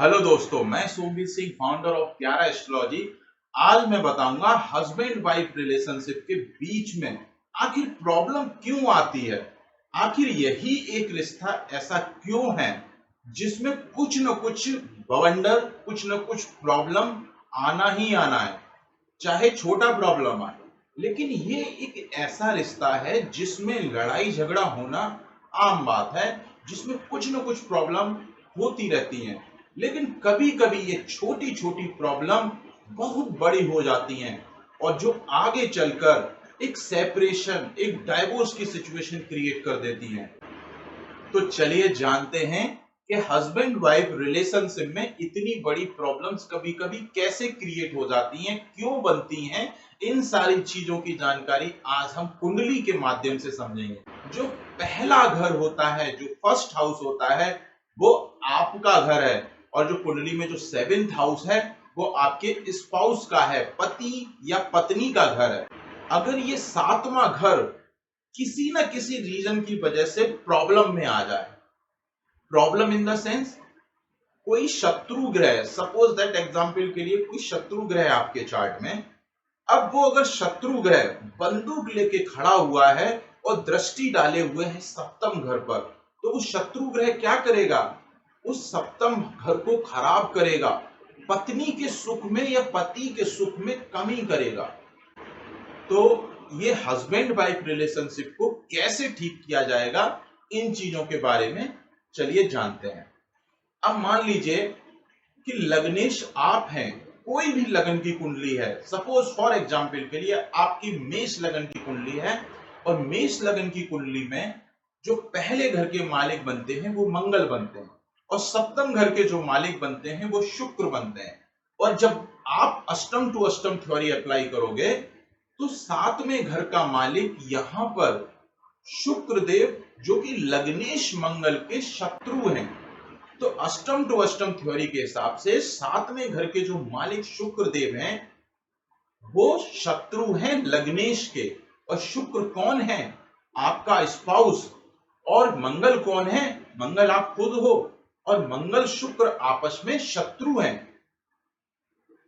Hello दोस्तों, मैं Somvir Singh, founder of प्यारा एस्ट्रोलॉजी। आज मैं बताऊंगा हस्बैंड वाइफ रिलेशनशिप के बीच में आखिर प्रॉब्लम क्यों आती है। आखिर यही एक रिश्ता ऐसा क्यों है जिसमें कुछ न कुछ बवंडर, कुछ न कुछ प्रॉब्लम आना ही आना है, चाहे छोटा प्रॉब्लम आए। लेकिन ये एक ऐसा रिश्ता है जिसमें लड़ाई झगड़ा होना आम बात है, जिसमें कुछ न कुछ प्रॉब्लम होती रहती हैं। लेकिन कभी कभी ये छोटी छोटी प्रॉब्लम बहुत बड़ी हो जाती हैं और जो आगे चलकर एक सेपरेशन, एक डाइवोर्स की सिचुएशन क्रिएट कर देती हैं। तो चलिए जानते हैं कि हस्बैंड वाइफ रिलेशनशिप में इतनी बड़ी प्रॉब्लम्स कभी कभी कैसे क्रिएट हो जाती हैं, क्यों बनती हैं। इन सारी चीजों की जानकारी आज हम कुंडली के माध्यम से समझेंगे। जो पहला घर होता है, जो फर्स्ट हाउस होता है, वो आपका घर है। और जो कुंडली में जो सेवेंथ हाउस है, वो आपके स्पाउस का है, पति या पत्नी का घर है। अगर ये सातवां घर किसी न किसी रीजन की वजह से प्रॉब्लम में आ जाए, प्रॉब्लम इन द सेंस कोई शत्रु ग्रह, सपोज दैट एग्जांपल के लिए कोई शत्रु ग्रह आपके चार्ट में, अब वो अगर शत्रु ग्रह बंदूक लेके खड़ा हुआ है और दृष्टि डाले हुए है सप्तम घर पर, तो वो शत्रु ग्रह क्या करेगा? उस सप्तम घर को खराब करेगा, पत्नी के सुख में या पति के सुख में कमी करेगा। तो ये हस्बैंड वाइफ रिलेशनशिप को कैसे ठीक किया जाएगा, इन चीजों के बारे में चलिए जानते हैं। अब मान लीजिए कि लग्नेश आप हैं, कोई भी लगन की कुंडली है, सपोज फॉर एग्जांपल के लिए आपकी मेष लगन की कुंडली है, और मेष लगन की कुंडली में जो पहले घर के मालिक बनते हैं वो मंगल बनते हैं, और सप्तम घर के जो मालिक बनते हैं वो शुक्र बनते हैं। और जब आप अष्टम टू अष्टम थ्योरी अप्लाई करोगे तो सातवें घर का मालिक यहां पर शुक्र देव, जो कि लग्नेश मंगल के शत्रु हैं। तो अष्टम टू अष्टम थ्योरी के हिसाब से सातवें घर के जो मालिक शुक्र देव हैं वो शत्रु हैं लग्नेश के। और शुक्र कौन है? आपका स्पाउस। और मंगल कौन है? मंगल आप खुद हो। और मंगल शुक्र आपस में शत्रु हैं।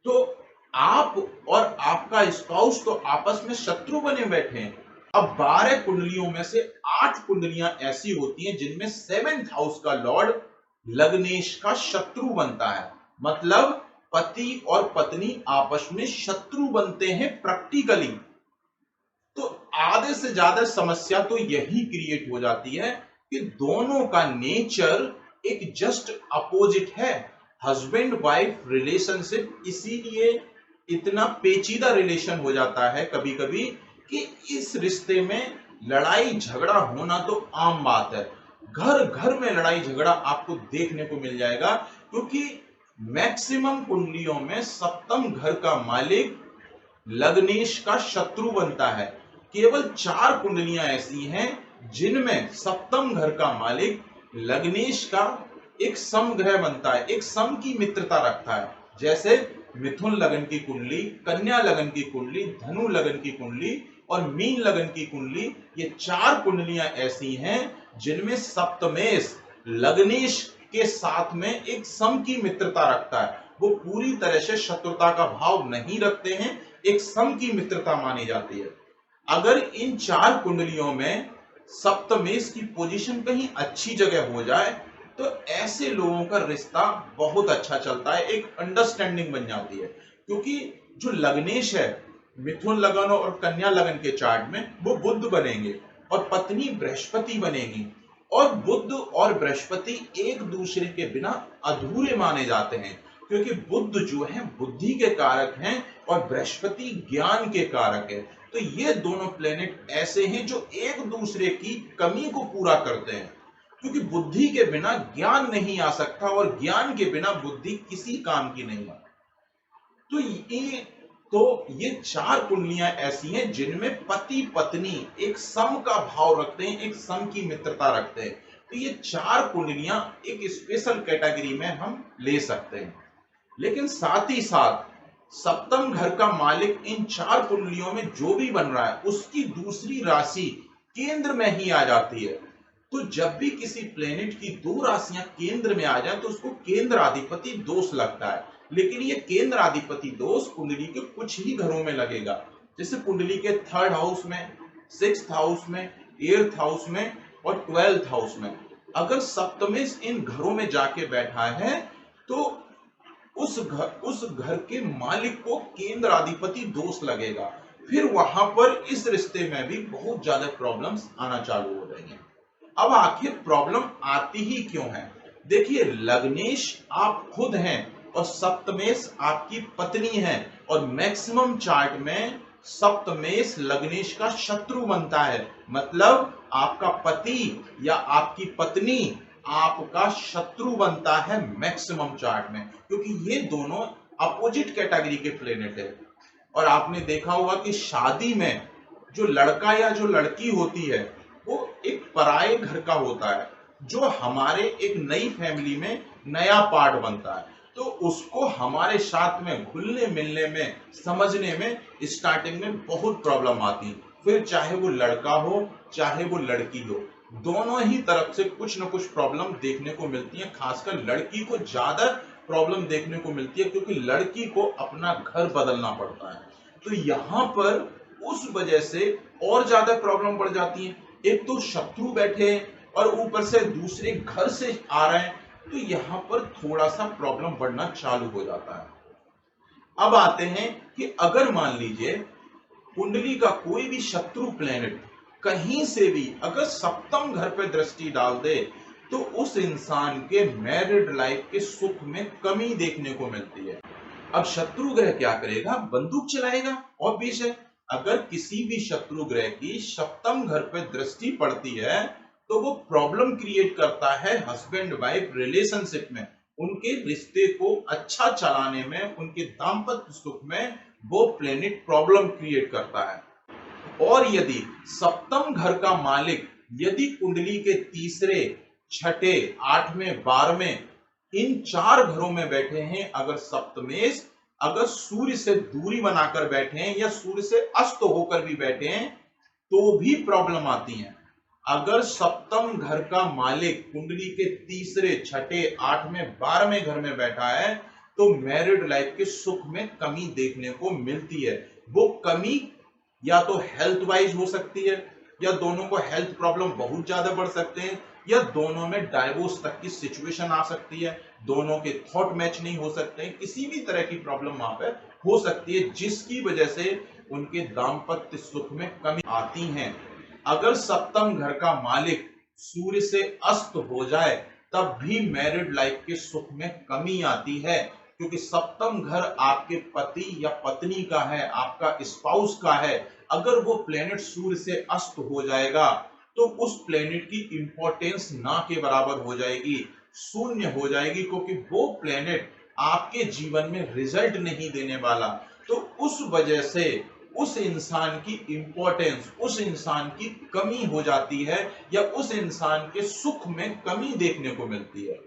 तो आप और आपका स्पाउस तो आपस में शत्रु बने बैठे हैं। अब 12 कुंडलियों में से 8 कुंडलियां ऐसी होती हैं जिनमें सेवेंथ हाउस का लॉर्ड लग्नेश का शत्रु बनता है। मतलब पति और पत्नी आपस में शत्रु बनते हैं प्रैक्टिकली। तो आधे से ज्यादा समस्या तो यही क्रिएट हो जाती है कि दोनों का नेचर एक जस्ट अपोजिट है। हस्बैंड वाइफ रिलेशनशिप इसीलिए इतना पेचीदा रिलेशन हो जाता है कभी कभी कि इस रिश्ते में लड़ाई झगड़ा होना तो आम बात है। घर घर में लड़ाई झगड़ा आपको देखने को मिल जाएगा, क्योंकि मैक्सिमम कुंडलियों में सप्तम घर का मालिक लग्नेश का शत्रु बनता है। केवल 4 कुंडलियां ऐसी हैं जिनमें सप्तम घर का मालिक लग्नेश का एक सम ग्रह बनता है, एक सम की मित्रता रखता है। जैसे मिथुन लगन की कुंडली, कन्या लगन की कुंडली, धनु लगन की कुंडली और मीन लगन की कुंडली, ये 4 कुंडलियां ऐसी हैं जिनमें सप्तमेश लग्नेश के साथ में एक सम की मित्रता रखता है। वो पूरी तरह से शत्रुता का भाव नहीं रखते हैं, एक सम की मित्रता मानी जाती है। अगर इन 4 कुंडलियों में सप्तमेश की पोजीशन कहीं अच्छी जगह हो जाए तो ऐसे लोगों का रिश्ता बहुत अच्छा चलता है, एक अंडरस्टैंडिंग बन जाती है। क्योंकि जो लग्नेश है मिथुन लगन और कन्या लगन के चार्ट में वो बुध बनेंगे और पत्नी बृहस्पति बनेगी। और बुध और बृहस्पति एक दूसरे के बिना अधूरे माने जाते हैं, क्योंकि बुध जो है बुद्धि के कारक हैं और बृहस्पति ज्ञान के कारक है। तो ये दोनों प्लेनेट ऐसे हैं जो एक दूसरे की कमी को पूरा करते हैं, क्योंकि बुद्धि के बिना ज्ञान नहीं आ सकता और ज्ञान के बिना बुद्धि किसी काम की नहीं है। तो ये 4 कुंडलियां ऐसी हैं जिनमें पति पत्नी एक सम का भाव रखते हैं, एक सम की मित्रता रखते हैं। तो ये 4 कुंडलियां एक स्पेशल कैटेगरी में हम ले सकते हैं। लेकिन साथ ही साथ सप्तम घर का मालिक इन 4 कुंडलियों में जो भी बन रहा है उसकी दूसरी राशि केंद्र में ही आ जाती है। तो जब भी किसी प्लेनेट की दो राशियां केंद्र में आ जाए तो उसको केंद्राधिपति दोष लगता है। लेकिन ये केंद्राधिपति दोष कुंडली के कुछ ही घरों में लगेगा, जैसे कुंडली के 3rd हाउस में, 6th हाउस में, 8th हाउस में और 12th हाउस में। अगर सप्तमेश इन घरों में जाके बैठा है तो उस घर के मालिक को केंद्राधिपति दोष लगेगा। फिर वहां पर इस रिश्ते में भी बहुत ज्यादा प्रॉब्लम्स आना चालू हो जाएंगे। अब आखिर प्रॉब्लम आती ही क्यों है? देखिए, लग्नेश आप खुद हैं और सप्तमेश आपकी पत्नी है, और मैक्सिमम चार्ट में सप्तमेश लग्नेश का शत्रु बनता है। मतलब आपका पति या आपकी पत्नी आपका शत्रु बनता है मैक्सिमम चार्ट में, क्योंकि ये दोनों अपोजिट कैटेगरी के प्लेनेट है। और आपने देखा होगा कि शादी में जो लड़का या जो लड़की होती है वो एक पराये घर का होता है, जो हमारे एक नई फैमिली में नया पार्ट बनता है। तो उसको हमारे साथ में घुलने मिलने में, समझने में स्टार्टिंग में बहुत प्रॉब्लम आती है। फिर चाहे वो लड़का हो चाहे वो लड़की हो, दोनों ही तरफ से कुछ न कुछ प्रॉब्लम देखने को मिलती है। खासकर लड़की को ज्यादा प्रॉब्लम देखने को मिलती है, क्योंकि लड़की को अपना घर बदलना पड़ता है। तो यहाँ पर उस वजह से और ज्यादा प्रॉब्लम बढ़ जाती है। एक तो शत्रु बैठे हैं और ऊपर से दूसरे घर से आ रहे हैं, तो यहाँ पर थोड़ा सा प्रॉब्लम बढ़ना चालू हो जाता है। अब आते हैं कि अगर मान लीजिए कुंडली का कोई भी शत्रु प्लेनेट कहीं से भी अगर सप्तम घर पे दृष्टि डाल दे तो उस इंसान के मैरिड लाइफ के सुख में कमी देखने को मिलती है। अब शत्रु ग्रह क्या करेगा? बंदूक चलाएगा। ऑब्वियस है, अगर किसी भी शत्रु ग्रह की सप्तम घर पे दृष्टि पड़ती है तो वो प्रॉब्लम क्रिएट करता है हस्बैंड वाइफ रिलेशनशिप में, उनके रिश्ते को अच्छा चलाने में, उनके दाम्पत्य सुख में वो प्लेनेट प्रॉब्लम क्रिएट करता है। और यदि सप्तम घर का मालिक यदि कुंडली के तीसरे, छठे, 8वें, 12वें इन 4 घरों में बैठे हैं, अगर सप्तमेश अगर सूर्य से दूरी बनाकर बैठे हैं या सूर्य से अस्त होकर भी बैठे हैं तो भी प्रॉब्लम आती है। अगर सप्तम घर का मालिक कुंडली के तीसरे, छठे, 8वें, 12वें घर में बैठा है तो मैरिड लाइफ के सुख में कमी देखने को मिलती है। वो कमी या तो हेल्थ वाइज हो सकती है, या दोनों को हेल्थ प्रॉब्लम बहुत ज्यादा बढ़ सकते हैं, या दोनों में डाइवोर्स तक की सिचुएशन आ सकती है, दोनों के थॉट मैच नहीं हो सकते हैं, किसी भी तरह की प्रॉब्लम वहां पर हो सकती है जिसकी वजह से उनके दाम्पत्य सुख में कमी आती है। अगर सप्तम घर का मालिक सूर्य से अस्त हो जाए तब भी मैरिड लाइफ के सुख में कमी आती है, क्योंकि सप्तम घर आपके पति या पत्नी का है, आपका स्पाउस का है। अगर वो प्लेनेट सूर्य से अस्त हो जाएगा तो उस प्लेनेट की इंपॉर्टेंस ना के बराबर हो जाएगी, शून्य हो जाएगी, क्योंकि वो प्लेनेट आपके जीवन में रिजल्ट नहीं देने वाला। तो उस वजह से उस इंसान की इंपॉर्टेंस, उस इंसान की कमी हो जाती है, या उस इंसान के सुख में कमी देखने को मिलती है।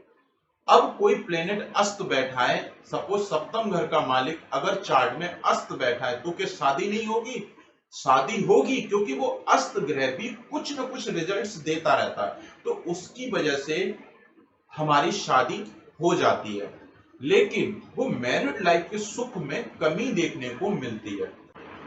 अब कोई प्लेनेट अस्त बैठा है, सपोज सप्तम घर का मालिक अगर चार्ट में अस्त बैठा है तो क्या शादी नहीं होगी? शादी होगी, क्योंकि वो अस्त ग्रह भी कुछ न कुछ रिजल्ट्स देता रहता है, तो उसकी वजह से हमारी शादी हो जाती है। लेकिन वो मैरिड लाइफ के सुख में कमी देखने को मिलती है।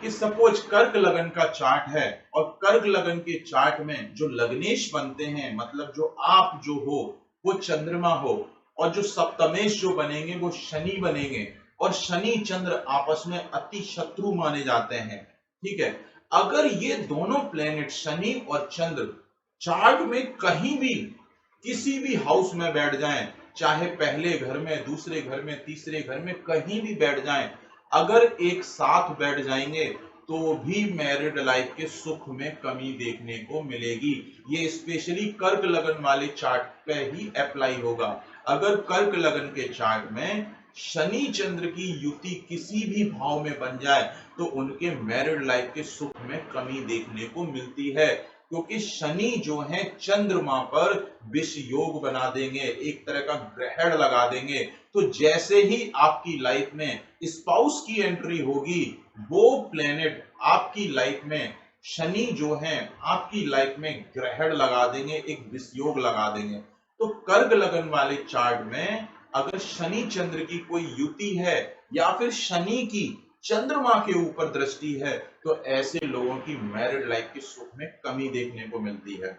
कि सपोज कर्क लगन का चार्ट है और कर्क लगन के चार्ट में जो लग्नेश बनते हैं, मतलब जो आप जो हो वो चंद्रमा हो, और जो सप्तमेश जो बनेंगे वो शनि बनेंगे, और शनि चंद्र आपस में अति शत्रु माने जाते हैं। ठीक है, अगर ये दोनों प्लेनेट शनि और चंद्र चार्ट में कहीं भी किसी भी हाउस में बैठ जाएं, चाहे पहले घर में, दूसरे घर में, तीसरे घर में, कहीं भी बैठ जाएं, अगर एक साथ बैठ जाएंगे तो भी मैरिड लाइफ के सुख में कमी देखने को मिलेगी। ये स्पेशली कर्क लगन वाले चार्ट पे ही अप्लाई होगा। अगर कर्क लगन के चार्ट में शनि चंद्र की युति किसी भी भाव में बन जाए तो उनके मैरिड लाइफ के सुख में कमी देखने को मिलती है, क्योंकि शनि जो है चंद्रमा पर विष योग बना देंगे, एक तरह का ग्रहण लगा देंगे। तो जैसे ही आपकी लाइफ में स्पाउस की एंट्री होगी, वो प्लेनेट आपकी लाइफ में शनि जो है आपकी लाइफ में ग्रहण लगा देंगे, एक विषयोग लगा देंगे। तो कर्क लगन वाले चार्ट में अगर शनि चंद्र की कोई युति है या फिर शनि की चंद्रमा के ऊपर दृष्टि है तो ऐसे लोगों की मैरिड लाइफ के सुख में कमी देखने को मिलती है।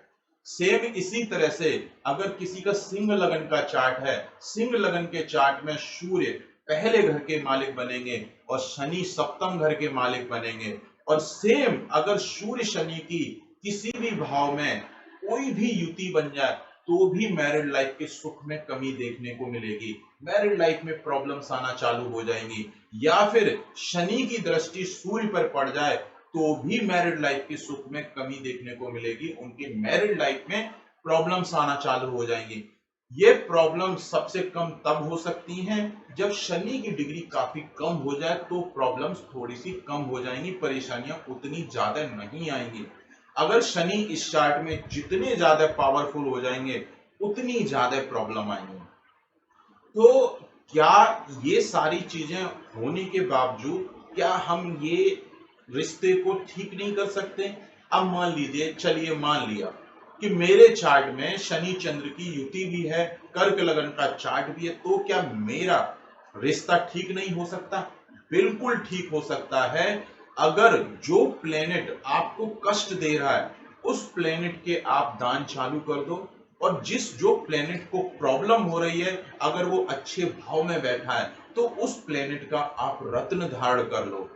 सेम इसी तरह से अगर किसी का सिंह लगन का चार्ट है, सिंह लगन के चार्ट में सूर्य पहले घर के मालिक बनेंगे और शनि सप्तम घर के मालिक बनेंगे। और सेम अगर सूर्य शनि की किसी भी भाव में कोई भी युति बन जाए तो भी मैरिड लाइफ के सुख में कमी देखने को मिलेगी, मैरिड लाइफ में प्रॉब्लम्स आना चालू हो जाएंगी। या फिर शनि की दृष्टि सूर्य पर पड़ जाए तो भी मैरिड लाइफ के सुख में कमी देखने को मिलेगी, उनकी मैरिड लाइफ में प्रॉब्लम्स आना चालू हो जाएंगी। ये प्रॉब्लम सबसे कम तब हो सकती हैं जब शनि की डिग्री काफी कम हो जाए, तो प्रॉब्लम्स थोड़ी सी कम हो जाएंगी, परेशानियां उतनी ज्यादा नहीं आएंगी। अगर शनि इस चार्ट में जितने ज्यादा पावरफुल हो जाएंगे उतनी ज्यादा प्रॉब्लम आएंगी। तो क्या ये सारी चीजें होने के बावजूद क्या हम ये रिश्ते को ठीक नहीं कर सकते? अब मान लीजिए, चलिए मान लिया कि मेरे चार्ट में शनि चंद्र की युति भी है, कर्क लगन का चार्ट भी है, तो क्या मेरा रिश्ता ठीक नहीं हो सकता? बिल्कुल ठीक हो सकता है। अगर जो प्लेनेट आपको कष्ट दे रहा है उस प्लेनेट के आप दान चालू कर दो, और जो प्लेनेट को प्रॉब्लम हो रही है अगर वो अच्छे भाव में बैठा है तो उस प्लेनेट का आप रत्न धारण कर लो,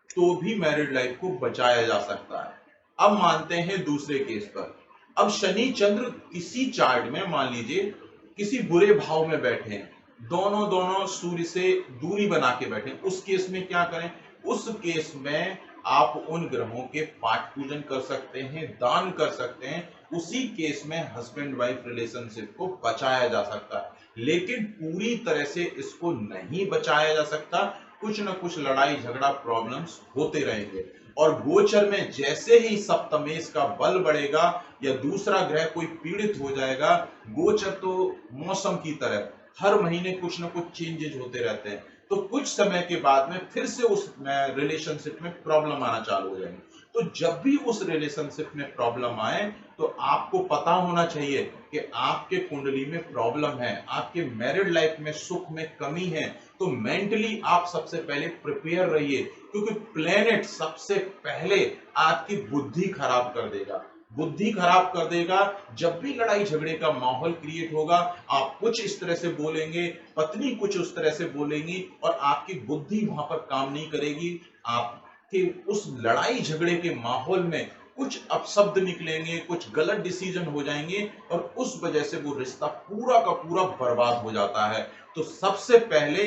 तो भी मैरिड लाइफ को बचाया जा सकता है। अब मानते हैं दूसरे केस पर, अब शनि चंद्र किसी चार्ट में मान लीजिए किसी बुरे भाव में बैठे हैं, दोनों सूर्य से दूरी बना के बैठे हैं, उस केस में क्या करें? उस केस में आप उन ग्रहों के पाठ पूजन कर सकते हैं, दान कर सकते हैं। उसी केस में हस्बैंड वाइफ रिलेशनशिप को बचाया जा सकता है, लेकिन पूरी तरह से इसको नहीं बचाया जा सकता, कुछ न कुछ लड़ाई झगड़ा प्रॉब्लम्स होते रहेंगे। और गोचर में जैसे ही सप्तमेश का बल बढ़ेगा या दूसरा ग्रह कोई पीड़ित हो जाएगा, गोचर तो मौसम की तरह हर महीने कुछ न कुछ चेंजेस होते रहते हैं, तो कुछ समय के बाद में फिर से उस रिलेशनशिप में प्रॉब्लम आना चालू हो जाएंगे। तो जब भी उस रिलेशनशिप में प्रॉब्लम आए तो आपको पता होना चाहिए कि आपके कुंडली में प्रॉब्लम है, आपके मैरिड लाइफ में सुख में कमी है, तो मेंटली आप सबसे पहले प्रिपेयर रहिए, क्योंकि प्लेनेट सबसे पहले आपकी बुद्धि खराब कर देगा, बुद्धि खराब कर देगा। जब भी लड़ाई झगड़े का माहौल क्रिएट होगा, आप कुछ इस तरह से बोलेंगे, पत्नी कुछ उस तरह से बोलेंगी और आपकी बुद्धि वहां पर काम नहीं करेगी। आपके उस लड़ाई झगड़े के माहौल में कुछ अपशब्द निकलेंगे, कुछ गलत डिसीजन हो जाएंगे और उस वजह से वो रिश्ता पूरा का पूरा बर्बाद हो जाता है। तो सबसे पहले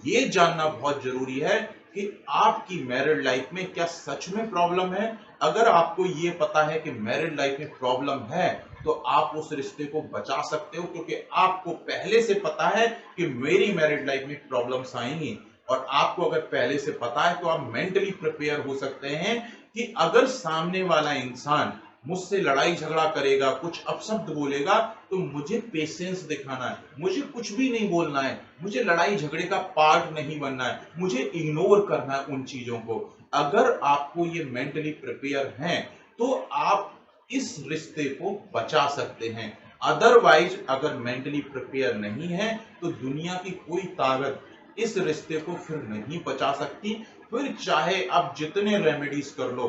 ये जानना बहुत जरूरी है कि आपकी मैरिड लाइफ में क्या सच में प्रॉब्लम है। अगर आपको ये पता है कि मैरिड लाइफ में प्रॉब्लम है तो आप उस रिश्ते को बचा सकते हो, क्योंकि आपको पहले से पता है कि मेरी मैरिड लाइफ में प्रॉब्लम्स आएंगी। और आपको अगर पहले से पता है तो आप मेंटली प्रिपेयर हो सकते हैं कि अगर सामने वाला इंसान मुझसे लड़ाई झगड़ा करेगा, कुछ अपशब्द बोलेगा, तो मुझे पेशेंस दिखाना है, मुझे कुछ भी नहीं बोलना है, मुझे लड़ाई झगड़े का पार्ट नहीं बनना है, मुझे इग्नोर करना है उन चीजों को। अगर आपको ये मेंटली प्रिपेयर हैं तो आप इस रिश्ते को बचा सकते हैं। अदरवाइज अगर मेंटली प्रिपेयर नहीं है तो दुनिया की कोई ताकत इस रिश्ते को फिर नहीं बचा सकती। फिर चाहे आप जितने रेमेडीज कर लो,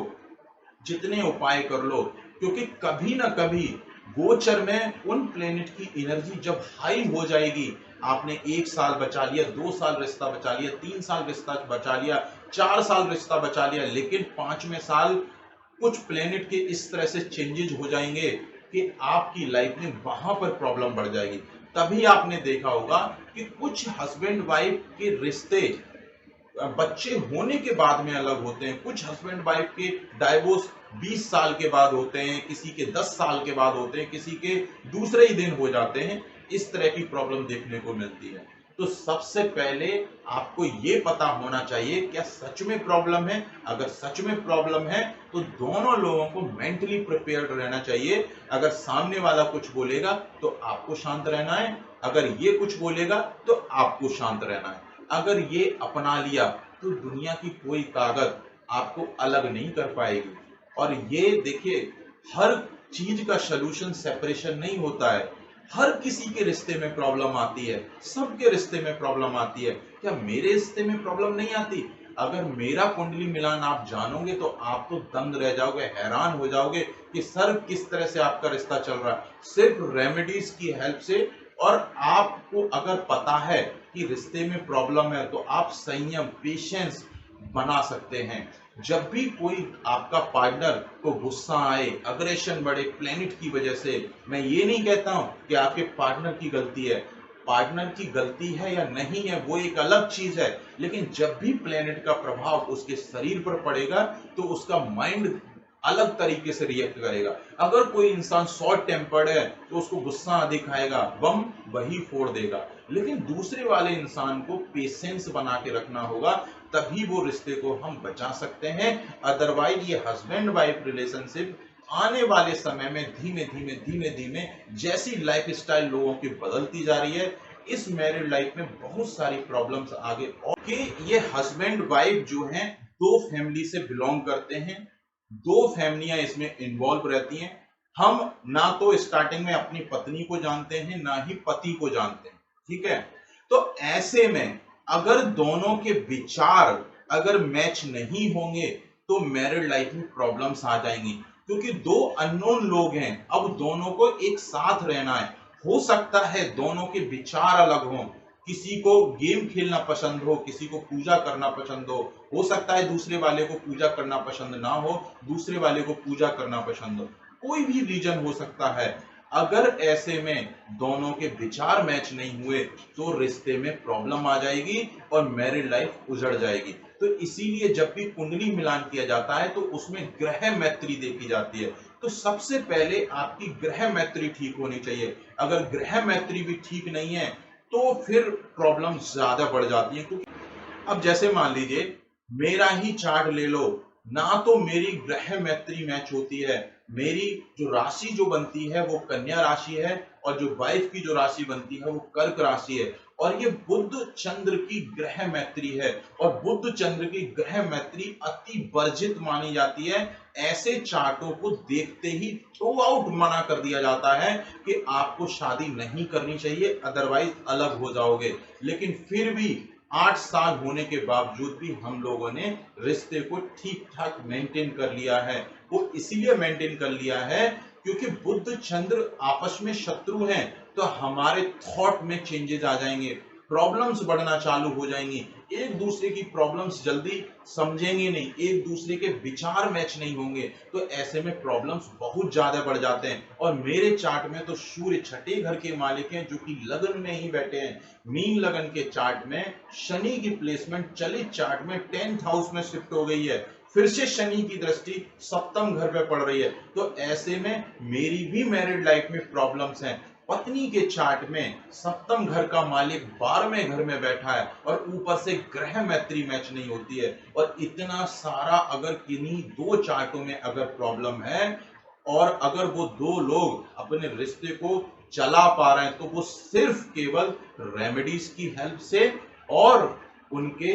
जितने उपाय कर लो, क्योंकि कभी ना कभी गोचर में उन प्लेनेट की एनर्जी जब हाई हो जाएगी, आपने 1 साल बचा लिया, 2 साल रिश्ता बचा लिया, 3 साल रिश्ता बचा लिया, 4 साल रिश्ता बचा लिया, लेकिन 5वें साल कुछ प्लेनेट के इस तरह से चेंजेस हो जाएंगे कि आपकी लाइफ में वहां पर प्रॉब्लम बढ़ जाएगी। तभी आपने देखा होगा कि कुछ हस्बैंड वाइफ के रिश्ते बच्चे होने के बाद में अलग होते हैं, कुछ हस्बैंड वाइफ के डाइवोर्स 20 साल के बाद होते हैं, किसी के 10 साल के बाद होते हैं, किसी के दूसरे ही दिन हो जाते हैं। इस तरह की प्रॉब्लम देखने को मिलती है। तो सबसे पहले आपको ये पता होना चाहिए क्या सच में प्रॉब्लम है। अगर सच में प्रॉब्लम है तो दोनों लोगों को मेंटली प्रिपेयर्ड रहना चाहिए। अगर सामने वाला कुछ बोलेगा तो आपको शांत रहना है, अगर ये कुछ बोलेगा तो आपको शांत रहना है। अगर ये अपना लिया तो दुनिया की कोई ताकत आपको अलग नहीं कर पाएगी। और ये देखिए, हर चीज का सलूशन सेपरेशन नहीं होता है। हर किसी के रिश्ते में प्रॉब्लम आती है, सबके रिश्ते में प्रॉब्लम आती है। क्या मेरे रिश्ते में प्रॉब्लम नहीं आती? अगर मेरा कुंडली मिलान आप जानोगे तो आप तो दंग रह जाओगे, हैरान हो जाओगे कि सर किस तरह से आपका रिश्ता चल रहा है, सिर्फ रेमेडीज की हेल्प से। और आपको अगर पता है कि रिश्ते में प्रॉब्लम है तो आप संयम, पेशेंस बना सकते हैं। जब भी कोई आपका पार्टनर को गुस्सा आए, अग्रेशन बढ़े प्लेनेट की वजह से, मैं ये नहीं कहता हूं कि आपके पार्टनर की गलती है। पार्टनर की गलती है या नहीं है वो एक अलग चीज है, लेकिन जब भी प्लेनेट का प्रभाव उसके शरीर पर पड़ेगा तो उसका माइंड अलग तरीके से रिएक्ट करेगा। अगर कोई इंसान शॉर्ट टेम्पर्ड है तो उसको गुस्सा दिखाएगा, बम वही फोड़ देगा। लेकिन दूसरे वाले इंसान को पेशेंस बना के रखना होगा, तभी वो रिश्ते को हम बचा सकते हैं। अदरवाइज ये हस्बैंड वाइफ रिलेशनशिप आने वाले समय में धीमे धीमे धीमे धीमे जैसी लाइफस्टाइल लोगों की बदलती जा रही है, इस मैरिड लाइफ में बहुत सारी प्रॉब्लम्स आगे। और कि ये हस्बैंड वाइफ जो हैं दो फैमिली से बिलोंग करते हैं, दो फैमिलियां इसमें इन्वॉल्व रहती हैं। हम ना तो स्टार्टिंग में अपनी पत्नी को जानते हैं ना ही पति को जानते हैं, ठीक है। तो ऐसे में अगर दोनों के विचार अगर मैच नहीं होंगे तो मैरिड लाइफ में प्रॉब्लम्स आ जाएंगी, क्योंकि दो अननोन लोग हैं, अब दोनों को एक साथ रहना है। हो सकता है दोनों के विचार अलग हों, किसी को गेम खेलना पसंद हो, किसी को पूजा करना पसंद हो सकता है दूसरे वाले को पूजा करना पसंद ना हो, दूसरे वाले को पूजा करना पसंद हो, कोई भी रीजन हो सकता है। अगर ऐसे में दोनों के विचार मैच नहीं हुए तो रिश्ते में प्रॉब्लम आ जाएगी और मैरिड लाइफ उजड़ जाएगी। तो इसीलिए जब भी कुंडली मिलान किया जाता है तो उसमें ग्रह मैत्री देखी जाती है। तो सबसे पहले आपकी ग्रह मैत्री ठीक होनी चाहिए। अगर ग्रह मैत्री भी ठीक नहीं है तो फिर प्रॉब्लम ज्यादा बढ़ जाती है। क्योंकि अब जैसे मान लीजिए मेरा ही चार्ट ले लो, ना तो मेरी ग्रह मैत्री मैच होती है, मेरी जो राशि जो बनती है वो कन्या राशि है और जो वाइफ की जो राशि बनती है वो कर्क राशि है, और ये बुध चंद्र की ग्रह मैत्री है। और बुध चंद्र की ग्रह मैत्री अति वर्जित मानी जाती है। ऐसे चार्टों को देखते ही थ्रू आउट मना कर दिया जाता है कि आपको शादी नहीं करनी चाहिए, अदरवाइज अलग हो जाओगे। लेकिन फिर भी 8 साल होने के बावजूद भी हम लोगों ने रिश्ते को ठीक ठाक मेंटेन कर लिया है। वो इसीलिए मेंटेन कर लिया है क्योंकि बुध चंद्र आपस में शत्रु हैं, तो हमारे थॉट में चेंजेस आ जाएंगे, प्रॉब्लम्स बढ़ना चालू हो जाएंगी, एक दूसरे की प्रॉब्लम्स जल्दी समझेंगे नहीं, एक दूसरे के विचार मैच नहीं होंगे, तो ऐसे में प्रॉब्लम्स बहुत ज्यादा बढ़ जाते हैं। और मेरे चार्ट में तो सूर्य छठे घर के मालिक हैं जो कि लगन में ही बैठे हैं। मीन लगन के चार्ट में शनि की प्लेसमेंट चलित चार्ट में 10th हाउस में शिफ्ट हो गई है, फिर से शनि की दृष्टि सप्तम घर पे पड़ रही है। तो ऐसे में मेरी भी मैरिड लाइफ में प्रॉब्लम्स हैं। पत्नी के चार्ट में सप्तम घर का मालिक 12वें घर में बैठा है और ऊपर से ग्रह मैत्री मैच नहीं होती है। और इतना सारा अगर किन्हीं दो चार्टों में अगर प्रॉब्लम है और अगर वो दो लोग अपने रिश्ते को चला पा रहे हैं तो वो सिर्फ केवल रेमेडीज की हेल्प से और उनके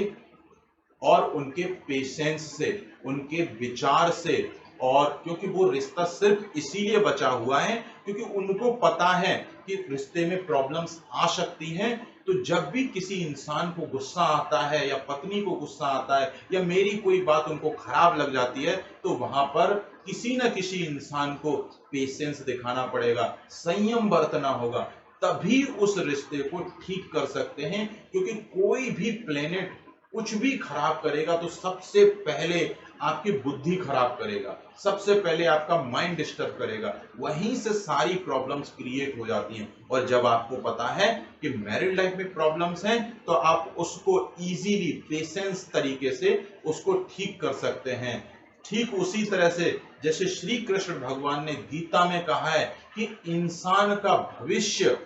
उनके पेशेंस से, उनके विचार से। और क्योंकि वो रिश्ता सिर्फ इसीलिए बचा हुआ है क्योंकि उनको पता है कि रिश्ते में प्रॉब्लम्स आ सकती हैं। तो जब भी किसी इंसान को गुस्सा आता है या पत्नी को गुस्सा आता है या मेरी कोई बात उनको खराब लग जाती है तो वहां पर किसी न किसी इंसान को पेशेंस दिखाना पड़ेगा, संयम बरतना होगा, तभी उस रिश्ते को ठीक कर सकते हैं। क्योंकि कोई भी प्लेनेट कुछ भी खराब करेगा तो सबसे पहले आपकी बुद्धि खराब करेगा, सबसे पहले आपका माइंड डिस्टर्ब करेगा, वहीं से सारी प्रॉब्लम्स क्रिएट हो जाती हैं। और जब आपको पता है कि मैरिड लाइफ में प्रॉब्लम्स हैं तो आप उसको इजीली पेशेंस तरीके से उसको ठीक कर सकते हैं। ठीक उसी तरह से जैसे श्री कृष्ण भगवान ने गीता में कहा है कि इंसान का भविष्य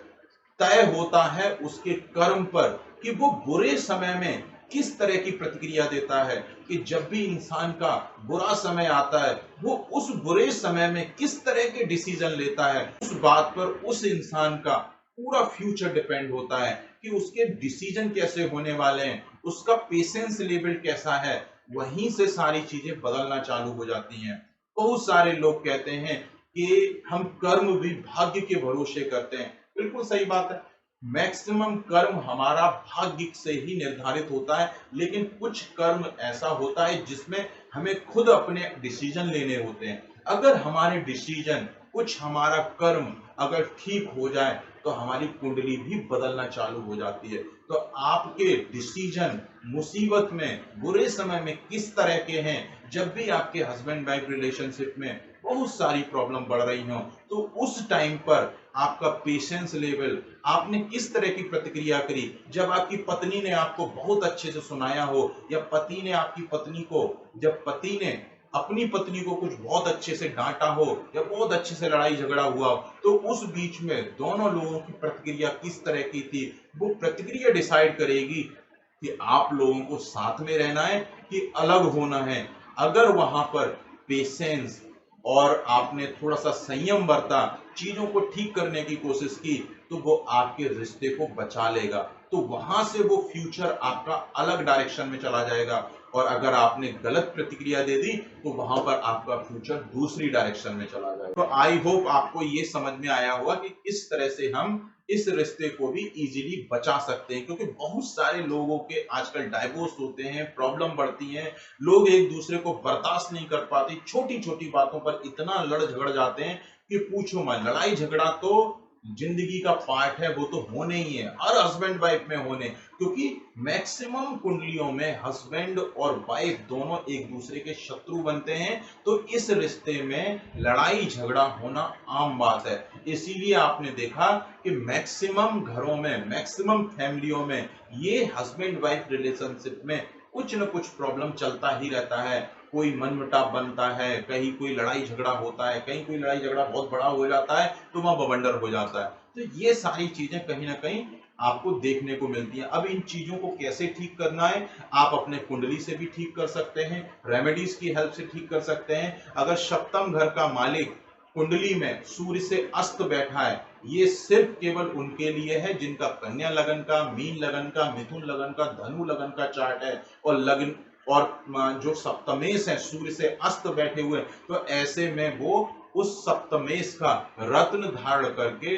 तय होता है उसके कर्म पर, कि वो बुरे समय में किस तरह की प्रतिक्रिया देता है, कि जब भी इंसान का बुरा समय आता है वो उस बुरे समय में किस तरह के डिसीजन लेता है, उस बात पर उस इंसान का पूरा फ्यूचर डिपेंड होता है कि उसके डिसीजन कैसे होने वाले हैं, उसका पेशेंस लेवल कैसा है। वहीं से सारी चीजें बदलना चालू हो जाती हैं। बहुत सारे लोग कहते हैं कि हम कर्म भी भाग्य के भरोसे करते हैं। बिल्कुल सही बात है। मैक्सिमम कर्म हमारा भाग्य से ही निर्धारित होता है, लेकिन कुछ कर्म ऐसा होता है जिसमें हमें खुद अपने डिसीजन लेने होते हैं। अगर हमारे डिसीजन, कुछ हमारा कर्म अगर ठीक हो जाए तो हमारी कुंडली भी बदलना चालू हो जाती है। तो आपके डिसीजन मुसीबत में, बुरे समय में किस तरह के हैं, जब भी आपके हस्बैंड वाइफ रिलेशनशिप में बहुत सारी प्रॉब्लम बढ़ रही हो, तो उस टाइम पर आपका पेशेंस लेवल, आपने किस तरह की प्रतिक्रिया करी। जब आपकी पत्नी ने आपको बहुत अच्छे से सुनाया हो, या पति ने आपकी पत्नी को, जब पति ने अपनी पत्नी को कुछ बहुत अच्छे से डांटा हो, या बहुत अच्छे से लड़ाई झगड़ा हुआ हो, तो उस बीच में दोनों लोगों की प्रतिक्रिया किस तरह की थी, वो प्रतिक्रिया डिसाइड करेगी कि आप लोगों को साथ में रहना है कि अलग होना है। अगर वहां पर पेशेंस और आपने थोड़ा सा संयम बरता, चीजों को ठीक करने की कोशिश की, तो वो आपके रिश्ते को बचा लेगा। तो वहां से वो फ्यूचर आपका अलग डायरेक्शन में चला जाएगा, और अगर आपने गलत प्रतिक्रिया दे दी तो वहां पर आपका फ्यूचर दूसरी डायरेक्शन में चला जाएगा। तो आई होप आपको ये समझ में आया होगा कि किस तरह से हम इस रिश्ते को भी इजीली बचा सकते हैं, क्योंकि बहुत सारे लोगों के आजकल डाइवोर्स होते हैं, प्रॉब्लम बढ़ती हैं, लोग एक दूसरे को बर्दाश्त नहीं कर पाते, छोटी छोटी बातों पर इतना लड़ झगड़ जाते हैं कि पूछो मत। लड़ाई झगड़ा तो जिंदगी का पार्ट है, वो तो होने ही है, हर हस्बैंड वाइफ में होने, क्योंकि मैक्सिमम कुंडलियों में हस्बैंड और वाइफ दोनों एक दूसरे के शत्रु बनते हैं। तो इस रिश्ते में लड़ाई झगड़ा होना आम बात है। इसीलिए आपने देखा कि मैक्सिमम घरों में, मैक्सिमम फैमिलियों में ये हस्बैंड वाइफ रिलेशनशिप में कुछ न कुछ प्रॉब्लम चलता ही रहता है। कोई मनमुटाव बनता है, कहीं कोई लड़ाई झगड़ा होता है, कहीं कोई लड़ाई झगड़ा बहुत बड़ा हो जाता है तो वहां बवंडर हो जाता है। तो ये सारी चीजें कहीं ना कहीं आपको देखने को मिलती हैं। अब इन चीजों को कैसे ठीक करना है, आप अपने कुंडली से भी ठीक कर सकते हैं, रेमेडीज की हेल्प से ठीक कर सकते हैं। अगर सप्तम घर का मालिक कुंडली में सूर्य से अस्त बैठा है, ये सिर्फ केवल उनके लिए है जिनका कन्या लगन का, मीन लगन का, मिथुन लगन का, धनु लगन का चार्ट है, और लगन और जो सप्तमेश है सूर्य से अस्त बैठे हुए, तो ऐसे में वो उस सप्तमेश का रत्न धारण करके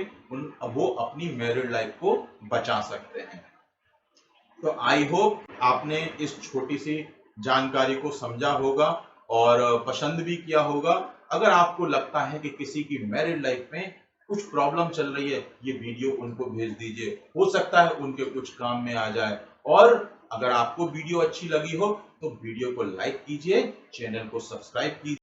वो अपनी मैरिड लाइफ को बचा सकते हैं। तो आई होप आपने इस छोटी सी जानकारी को समझा होगा और पसंद भी किया होगा। अगर आपको लगता है कि किसी की मैरिड लाइफ में कुछ प्रॉब्लम चल रही है, ये वीडियो उनको भेज दीजिए, हो सकता है उनके कुछ काम में आ जाए। और अगर आपको वीडियो अच्छी लगी हो तो वीडियो को लाइक कीजिए, चैनल को सब्सक्राइब कीजिए।